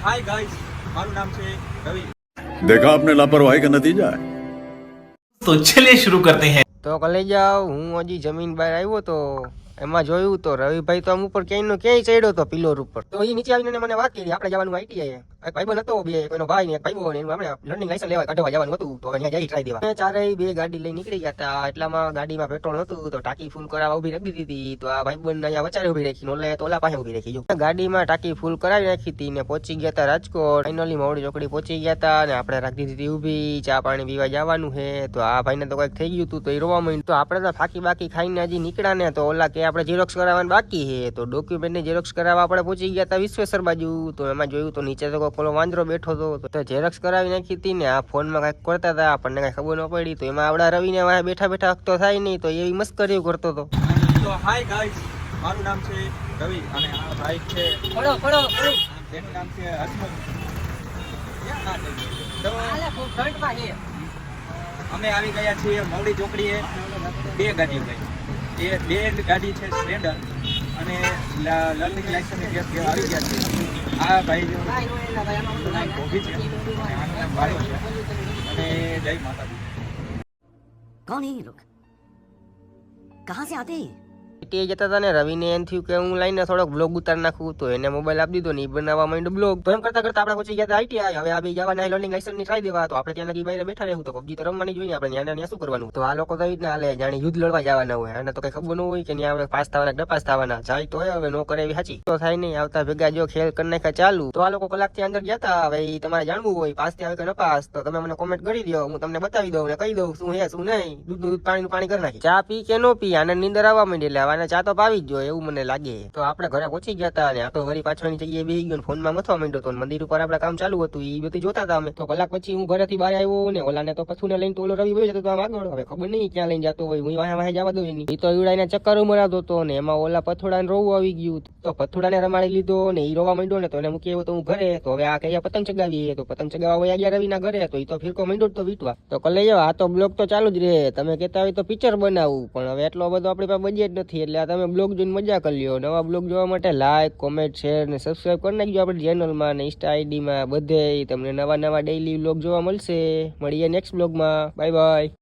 Hi guys, મારું નામ છે રવિ। देखा आपने लापरवाही का नतीजा है। तो चलिए शुरू करते हैं। તો કલે જાવ હું હજી જમીન બહાર આવ્યો તો એમાં જોયું તો રવિભાઈ તો આમ ઉપર ક્યાંય ચડ્યો તો પિલોર ઉપર તો એ નીચે આવીને મને વાત કરી આપણે જવાનું આઈટીઆઈ એક ભાઈબંધ હતો બે કોઈનો ભાઈ ને એક ભાઈબો ને આપણે લર્નિંગ લાયસન્સ લેવા કાઢવા જવાનું હતું તો અહીંયા જઈ ટ્રાય દેવા ચારેય બે ગાડી લઈને નીકળી ગયા હતા એટલામાં ગાડીમાં પેટ્રોલ નતું તો ટાંકી ફૂલ કરાવવા ઉભી રાખી દીધી તો આ ભાઈબંધ અહીંયા વચારે ઉભી રાખી ઓલે તોલા પાસે ઉભી રાખી જો ગાડીમાં ટાંકી ફૂલ કરાવી રાખી હતી ને પહોંચી ગયા હતા રાજકોટ ફાઇનલી મોવડી ચોકડી પહોંચી ગયા હતા ને આપણે રાખી દીધી ઊભી ચા પાણી પીવા જવાનું છે તો આ ભાઈને તો કંઈક થઈ ગયું હતું તો એ રોવા માંડ્યું તો આપણે તો ફાકી બાકી ખાઈને હજી નીકળ્યા ને તો ઓલા કે આપણે ઝેરોક્સ કરાવવાનું બાકી છે તો ડોક્યુમેન્ટની ઝેરોક્સ કરાવવા આપણે પહોંચી ગયા હતા વિશ્વેશ્વર બાજુ તો એમાં જોયું તો નીચે તો કોઈ વાંદરો બેઠો હતો તો ઝેરોક્સ કરાવી નાખી હતી ને આ ફોનમાં કંઈક કરતા હતા આપણને કઈ ખબર ન પડી તો એમાં આપણા રવિને વાંહે બેઠા બેઠા હકતો થાય નહીં તો એવી મસ્કરીઓ કરતો હતો। તો હાય ગાઈસ, મારું નામ છે રવિ અને આ ભાઈ છે તેનું નામ છે હસમુખ। અમે આવી ગયા છીએ મોવડી ચોકડીએ બે ગાડીઓ ગઈ એ બે ગાડી છે સ્પ્લેન્ડર અને લર્નિંગ લાયસન્સની ટેસ્ટ આવી ગયા છે। આ ભાઈ જો ઊભી છે અને આનું નામ ભાઈ છે અને જય માતાજી। कौन है ये लोग कहाँ से आते हैं તે જતા હતા ને રવિને એમ થયું કે હું લઈને થોડોક બ્લોગ ઉતાર નાખું તો એને મોબાઈલ આપી દીધો ને એ બનાવવા માંડ્યો બ્લોગ તો એમ કરતા કરતા આપણે પહોંચી ગયા આઈટીઆઈ હવે આ બે જવાના લર્નિંગ લાયસન્સ ની ટ્રાય દેવા તો આપણે ત્યાં લગી બહાર બેઠા રહેવું તો પબજી તો રમવાની જોઈએ આપણે ત્યાં શું કરવાનું તો આ લોકો તો આવી જ ના હાલે જાણે યુદ્ધ લડવા જવાના હોય અને તો કઈ ખબર ન હોય કે ત્યાં આપણે પાસ થવાના ડપાસ થવાના જાય તો હવે નો કરે એવી સાચી તો થાય નહીં આવતા ભેગા જો ખેલ કરી નાખ્યા ચાલુ તો આ લોકો કલાકથી અંદર ગયા હતા હવે તમારે જાણવું હોય પાસ થી આવે કે નપાસ તો તમે મને કોમેન્ટ કરી દો હું તમને બતાવી દઉં ને કહી દઉં શું હે શું નહીં દૂધ પાણી કરી નાખી ચા પી કે નો પી આને નીંદર આવવા માંડી એટલે હવે ચા તો પાવી જ જોઈએ એવું મને લાગે તો આપણે ઘરે પહોંચી ગયા હતા અને આ તો વળી પાછળની જગ્યાએ બેસી ગયો ફોનમાં મથવા માંડ્યો તો મંદિર ઉપર આપણે કામ ચાલુ હતું એ બધી જોતા હતા અમે તો કલાક પછી હું ઘરેથી બહાર આવ્યો ને ઓલાને તો પછું ને લઈને તો ઓલો રવિ વયો જતો આમ આગળ હવે ખબર નહીં ક્યાં લઈને જતો હોય હું વાહે જવા દઉં નહીં એ તો ઈવડાઈને ચક્કર મરાતો હતો ને એમાં ઓલા પથોડાને રોવું આવી ગયું તો પથોડાને રમાડી લીધો ને એ રોવા માંડ્યો ને તો એને મૂકી આવ્યો તો હું ઘરે તો હવે આ કઈ પતંગ ચગાવીએ તો પતંગ ચગાવવા વયા ગયા રવિના ઘરે તો એ તો ફિરકો માંડ્યો તો વીટવા તો કલે જાવ આ તો બ્લોગ તો ચાલુ જ રહે તમે કહેતા હોય તો પિક્ચર બનાવવું પણ હવે એટલો બધો આપણી પાસે બજેટ નથી એટલે આ તમે બ્લોગ જોઈને મજા કરી લ્યો। નવા બ્લોગ જોવા માટે લાઈક કોમેન્ટ શેર ને સબસ્ક્રાઇબ કરી નાખજો આપણી ચેનલમાં ને ઇન્સ્ટા આઈડીમાં બધે તમને નવા ડેઈલી બ્લોગ જોવા મળશે। મળીએ નેક્સ્ટ બ્લોગમાં, બાય બાય।